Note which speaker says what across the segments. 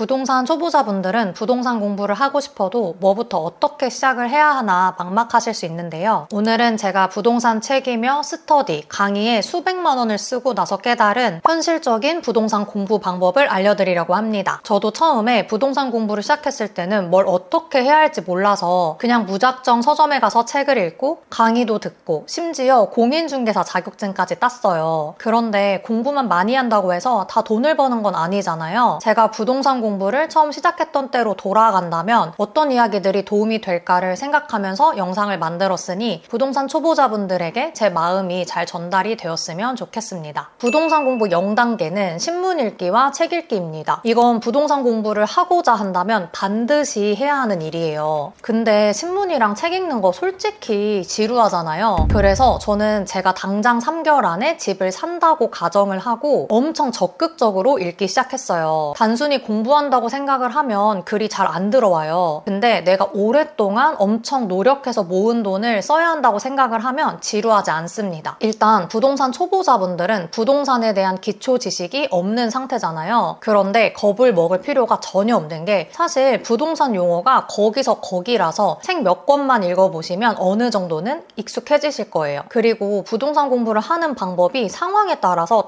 Speaker 1: 부동산 초보자분들은 부동산 공부를 하고 싶어도 뭐부터 어떻게 시작을 해야 하나 막막하실 수 있는데요. 오늘은 제가 부동산 책이며 스터디, 강의에 수백만 원을 쓰고 나서 깨달은 현실적인 부동산 공부 방법을 알려드리려고 합니다. 저도 처음에 부동산 공부를 시작했을 때는 뭘 어떻게 해야 할지 몰라서 그냥 무작정 서점에 가서 책을 읽고 강의도 듣고 심지어 공인중개사 자격증까지 땄어요. 그런데 공부만 많이 한다고 해서 다 돈을 버는 건 아니잖아요. 제가 부동산 공부를 처음 시작했던 때로 돌아간다면 어떤 이야기들이 도움이 될까를 생각하면서 영상을 만들었으니 부동산 초보자분들에게 제 마음이 잘 전달이 되었으면 좋겠습니다. 부동산 공부 0단계는 신문 읽기와 책 읽기입니다. 이건 부동산 공부를 하고자 한다면 반드시 해야 하는 일이에요. 근데 신문이랑 책 읽는 거 솔직히 지루하잖아요. 그래서 저는 제가 당장 3개월 안에 집을 산다고 가정을 하고 엄청 적극적으로 읽기 시작했어요. 단순히 공부한다고 생각을 하면 글이 잘 안 들어와요. 근데 내가 오랫동안 엄청 노력해서 모은 돈을 써야 한다고 생각을 하면 지루하지 않습니다. 일단 부동산 초보자분들은 부동산에 대한 기초 지식이 없는 상태잖아요. 그런데 겁을 먹을 필요가 전혀 없는 게 사실 부동산 용어가 거기서 거기라서 책 몇 권만 읽어보시면 어느 정도는 익숙해지실 거예요. 그리고 부동산 공부를 하는 방법이 상황에 따라서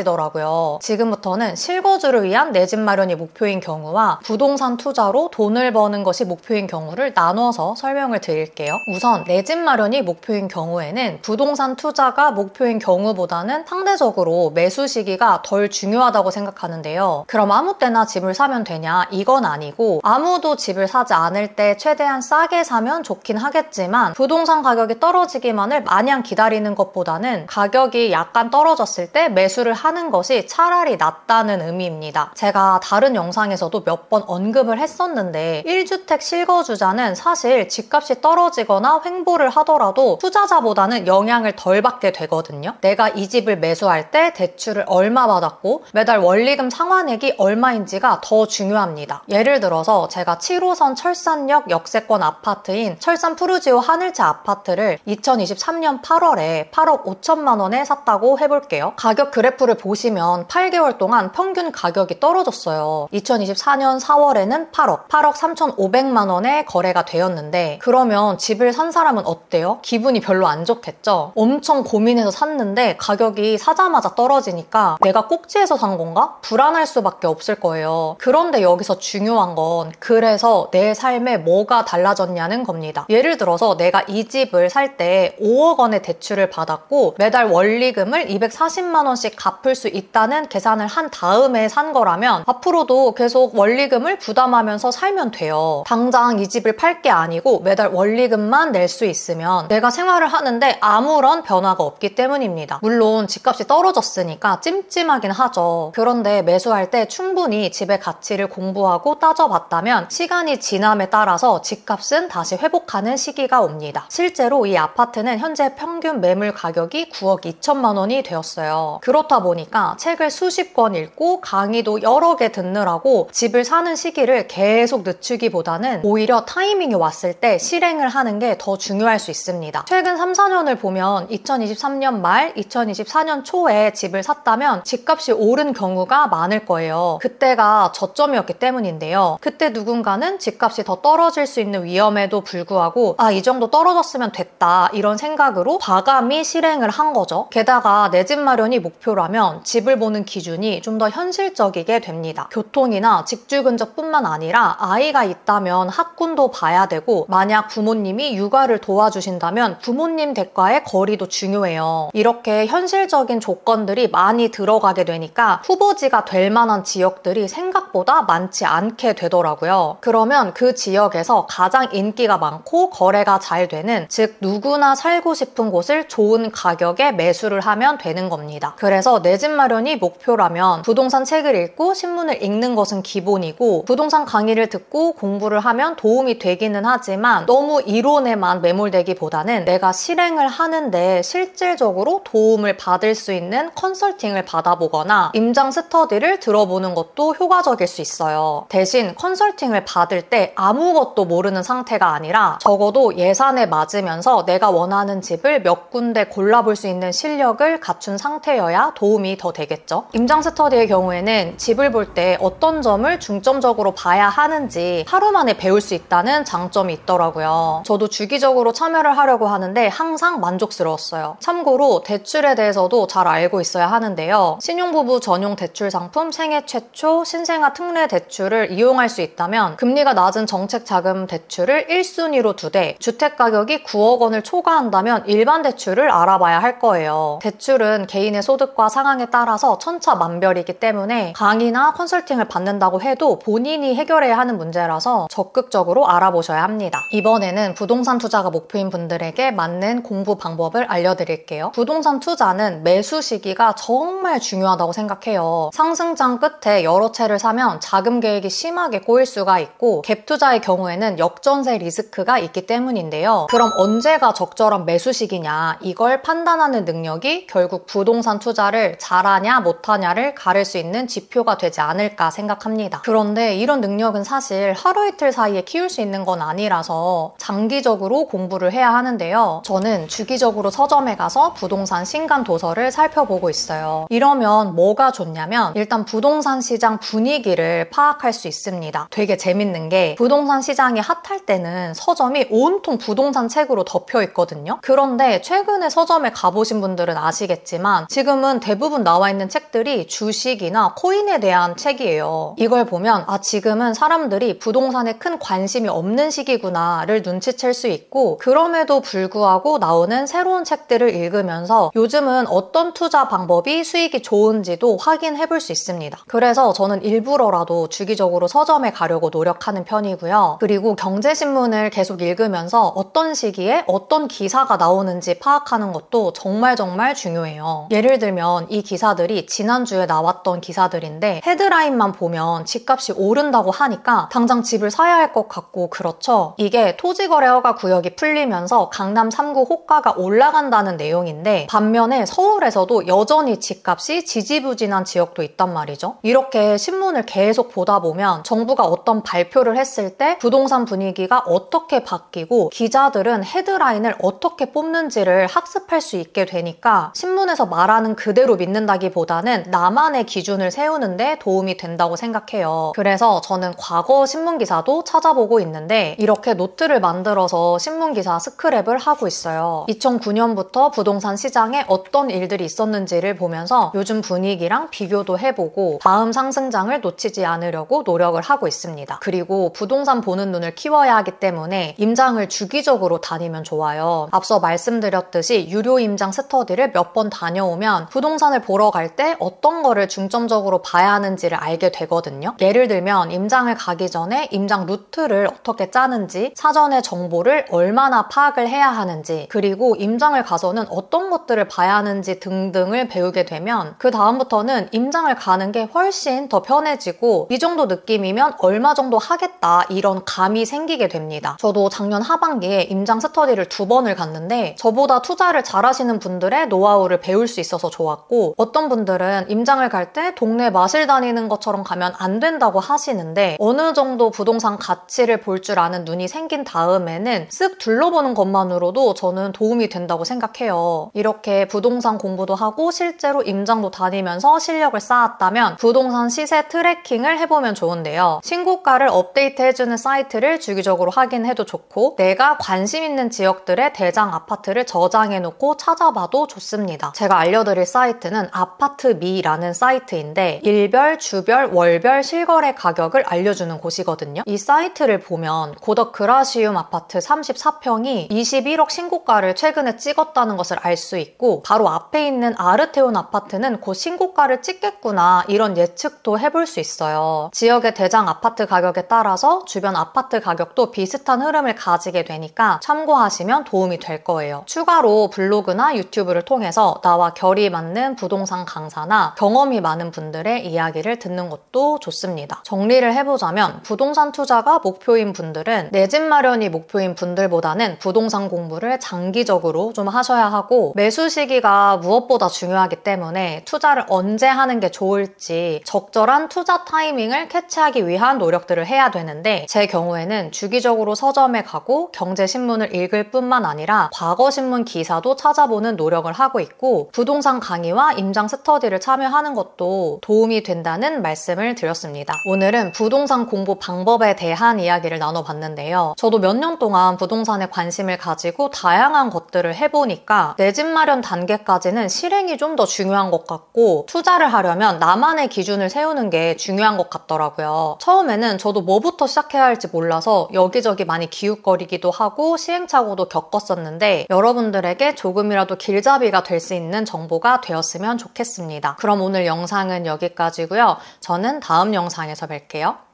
Speaker 1: 달라지더라고요. 지금부터는 실거주를 위한 내 집 마련이 목표인 경우와 부동산 투자로 돈을 버는 것이 목표인 경우를 나눠서 설명을 드릴게요. 우선 내 집 마련이 목표인 경우에는 부동산 투자가 목표인 경우보다는 상대적으로 매수 시기가 덜 중요하다고 생각하는데요. 그럼 아무 때나 집을 사면 되냐? 이건 아니고 아무도 집을 사지 않을 때 최대한 싸게 사면 좋긴 하겠지만 부동산 가격이 떨어지기만을 마냥 기다리는 것보다는 가격이 약간 떨어졌을 때 매수를 하는 것이 차라리 낫다는 의미입니다. 제가 다른 영상에서도 몇 번 언급을 했었는데 1주택 실거주자는 사실 집값이 떨어지거나 횡보를 하더라도 투자자보다는 영향을 덜 받게 되거든요. 내가 이 집을 매수할 때 대출을 얼마 받았고 매달 원리금 상환액이 얼마인지가 더 중요합니다. 예를 들어서 제가 7호선 철산역 역세권 아파트인 철산 푸르지오 하늘채 아파트를 2023년 8월에 8억 5천만 원에 샀다고 해볼게요. 가격 그래프를 보시면 8개월 동안 평균 가격이 떨어졌어요. 2024년 4월에는 8억 3,500만 원에 거래가 되었는데 그러면 집을 산 사람은 어때요? 기분이 별로 안 좋겠죠? 엄청 고민해서 샀는데 가격이 사자마자 떨어지니까 내가 꼭지에서 산 건가? 불안할 수밖에 없을 거예요. 그런데 여기서 중요한 건 그래서 내 삶에 뭐가 달라졌냐는 겁니다. 예를 들어서 내가 이 집을 살 때 5억 원의 대출을 받았고 매달 원리금을 240만 원씩 갚을 수 있다는 계산을 한 다음에 산 거라면 앞으로도 계속 원리금을 부담하면서 살면 돼요. 당장 이 집을 팔 게 아니고 매달 원리금만 낼 수 있으면 내가 생활을 하는데 아무런 변화가 없기 때문입니다. 물론 집값이 떨어졌으니까 찜찜하긴 하죠. 그런데 매수할 때 충분히 집의 가치를 공부하고 따져봤다면 시간이 지남에 따라서 집값은 다시 회복하는 시기가 옵니다. 실제로 이 아파트는 현재 평균 매물 가격이 9억 2천만 원이 되었어요. 그렇다 보니까 책을 수십 권 읽고 강의도 여러 개 듣느라고 집을 사는 시기를 계속 늦추기보다는 오히려 타이밍이 왔을 때 실행을 하는 게 더 중요할 수 있습니다. 최근 3, 4년을 보면 2023년 말, 2024년 초에 집을 샀다면 집값이 오른 경우가 많을 거예요. 그때가 저점이었기 때문인데요. 그때 누군가는 집값이 더 떨어질 수 있는 위험에도 불구하고 이 정도 떨어졌으면 됐다 이런 생각으로 과감히 실행을 한 거죠. 게다가 내 집 마련이 목표라면 집을 보는 기준이 좀 더 현실적이게 됩니다. 교통이나 직주 근접뿐만 아니라 아이가 있다면 학군도 봐야 되고 만약 부모님이 육아를 도와주신다면 부모님 댁과의 거리도 중요해요. 이렇게 현실적인 조건들이 많이 들어가게 되니까 후보지가 될 만한 지역들이 생각보다 많지 않게 되더라고요. 그러면 그 지역에서 가장 인기가 많고 거래가 잘 되는 즉 누구나 살고 싶은 곳을 좋은 가격에 매수를 하면 되는 겁니다. 그래서 내 집 마련이 목표라면 부동산 책을 읽고 신문을 읽는 것은 기본이고 부동산 강의를 듣고 공부를 하면 도움이 되기는 하지만 너무 이론에만 매몰되기보다는 내가 실행을 하는데 실질적으로 도움을 받을 수 있는 컨설팅을 받아보거나 임장 스터디를 들어보는 것도 효과적일 수 있어요. 대신 컨설팅을 받을 때 아무것도 모르는 상태가 아니라 적어도 예산에 맞으면서 내가 원하는 집을 몇 군데 골라볼 수 있는 실력을 갖춘 상태여야 도움이 더 되겠죠. 임장 스터디의 경우에는 집을 볼 때 어떤 어떤 점을 중점적으로 봐야 하는지 하루 만에 배울 수 있다는 장점이 있더라고요. 저도 주기적으로 참여를 하려고 하는데 항상 만족스러웠어요. 참고로 대출에 대해서도 잘 알고 있어야 하는데요. 신용부부 전용 대출 상품 생애 최초 신생아 특례 대출을 이용할 수 있다면 금리가 낮은 정책자금 대출을 1순위로 두되 주택가격이 9억 원을 초과한다면 일반 대출을 알아봐야 할 거예요. 대출은 개인의 소득과 상황에 따라서 천차만별이기 때문에 강의나 컨설팅을 받는다고 해도 본인이 해결해야 하는 문제라서 적극적으로 알아보셔야 합니다. 이번에는 부동산 투자가 목표인 분들에게 맞는 공부 방법을 알려드릴게요. 부동산 투자는 매수 시기가 정말 중요하다고 생각해요. 상승장 끝에 여러 채를 사면 자금 계획이 심하게 꼬일 수가 있고 갭 투자의 경우에는 역전세 리스크가 있기 때문인데요. 그럼 언제가 적절한 매수 시기냐, 이걸 판단하는 능력이 결국 부동산 투자를 잘하냐 못하냐를 가릴 수 있는 지표가 되지 않을까 생각합니다. 그런데 이런 능력은 사실 하루 이틀 사이에 키울 수 있는 건 아니라서 장기적으로 공부를 해야 하는데요. 저는 주기적으로 서점에 가서 부동산 신간 도서를 살펴보고 있어요. 이러면 뭐가 좋냐면 일단 부동산 시장 분위기를 파악할 수 있습니다. 되게 재밌는 게 부동산 시장이 핫할 때는 서점이 온통 부동산 책으로 덮여 있거든요. 그런데 최근에 서점에 가보신 분들은 아시겠지만 지금은 대부분 나와 있는 책들이 주식이나 코인에 대한 책이에요. 이걸 보면 지금은 사람들이 부동산에 큰 관심이 없는 시기구나를 눈치챌 수 있고 그럼에도 불구하고 나오는 새로운 책들을 읽으면서 요즘은 어떤 투자 방법이 수익이 좋은지도 확인해 볼 수 있습니다. 그래서 저는 일부러라도 주기적으로 서점에 가려고 노력하는 편이고요. 그리고 경제신문을 계속 읽으면서 어떤 시기에 어떤 기사가 나오는지 파악하는 것도 정말 중요해요. 예를 들면 이 기사들이 지난주에 나왔던 기사들인데 헤드라인만 보면 집값이 오른다고 하니까 당장 집을 사야 할 것 같고 그렇죠. 이게 토지거래허가 구역이 풀리면서 강남 3구 호가가 올라간다는 내용인데 반면에 서울에서도 여전히 집값이 지지부진한 지역도 있단 말이죠. 이렇게 신문을 계속 보다 보면 정부가 어떤 발표를 했을 때 부동산 분위기가 어떻게 바뀌고 기자들은 헤드라인을 어떻게 뽑는지를 학습할 수 있게 되니까 신문에서 말하는 그대로 믿는다기보다는 나만의 기준을 세우는데 도움이 된다고 생각해요. 그래서 저는 과거 신문기사도 찾아보고 있는데 이렇게 노트를 만들어서 신문기사 스크랩을 하고 있어요. 2009년부터 부동산 시장에 어떤 일들이 있었는지를 보면서 요즘 분위기랑 비교도 해보고 다음 상승장을 놓치지 않으려고 노력을 하고 있습니다. 그리고 부동산 보는 눈을 키워야 하기 때문에 임장을 주기적으로 다니면 좋아요. 앞서 말씀드렸듯이 유료 임장 스터디를 몇 번 다녀오면 부동산을 보러 갈 때 어떤 거를 중점적으로 봐야 하는지를 알게 되거든요. 예를 들면 임장을 가기 전에 임장 루트를 어떻게 짜는지, 사전에 정보를 얼마나 파악을 해야 하는지, 그리고 임장을 가서는 어떤 것들을 봐야 하는지 등등을 배우게 되면 그 다음부터는 임장을 가는 게 훨씬 더 편해지고 이 정도 느낌이면 얼마 정도 하겠다 이런 감이 생기게 됩니다. 저도 작년 하반기에 임장 스터디를 2번을 갔는데 저보다 투자를 잘하시는 분들의 노하우를 배울 수 있어서 좋았고 어떤 분들은 임장을 갈 때 동네 마실 다니는 것처럼 가면 안 된다고 하시는데 어느 정도 부동산 가치를 볼 줄 아는 눈이 생긴 다음에는 쓱 둘러보는 것만으로도 저는 도움이 된다고 생각해요. 이렇게 부동산 공부도 하고 실제로 임장도 다니면서 실력을 쌓았다면 부동산 시세 트래킹을 해보면 좋은데요. 신고가를 업데이트해주는 사이트를 주기적으로 확인해도 좋고 내가 관심 있는 지역들의 대장 아파트를 저장해놓고 찾아봐도 좋습니다. 제가 알려드릴 사이트는 아파트미라는 사이트인데 일별, 주별, 월별 실거래 가격을 알려주는 곳이거든요. 이 사이트를 보면 고덕 그라시움 아파트 34평이 21억 신고가를 최근에 찍었다는 것을 알 수 있고 바로 앞에 있는 아르테온 아파트는 곧 신고가를 찍겠구나 이런 예측도 해볼 수 있어요. 지역의 대장 아파트 가격에 따라서 주변 아파트 가격도 비슷한 흐름을 가지게 되니까 참고하시면 도움이 될 거예요. 추가로 블로그나 유튜브를 통해서 나와 결이 맞는 부동산 강사나 경험이 많은 분들의 이야기를 듣는 것도 좋습니다. 정리를 해보자면 부동산 투자가 목표인 분들은 내 집 마련이 목표인 분들보다는 부동산 공부를 장기적으로 좀 하셔야 하고 매수 시기가 무엇보다 중요하기 때문에 투자를 언제 하는 게 좋을지 적절한 투자 타이밍을 캐치하기 위한 노력들을 해야 되는데 제 경우에는 주기적으로 서점에 가고 경제신문을 읽을 뿐만 아니라 과거 신문 기사도 찾아보는 노력을 하고 있고 부동산 강의와 임장 스터디를 참여하는 것도 도움이 된다는 말씀을 말씀을 드렸습니다. 오늘은 부동산 공부 방법에 대한 이야기를 나눠봤는데요. 저도 몇 년 동안 부동산에 관심을 가지고 다양한 것들을 해보니까 내 집 마련 단계까지는 실행이 좀 더 중요한 것 같고 투자를 하려면 나만의 기준을 세우는 게 중요한 것 같더라고요. 처음에는 저도 뭐부터 시작해야 할지 몰라서 여기저기 많이 기웃거리기도 하고 시행착오도 겪었었는데 여러분들에게 조금이라도 길잡이가 될 수 있는 정보가 되었으면 좋겠습니다. 그럼 오늘 영상은 여기까지고요. 저는 다음 영상에서 뵐게요.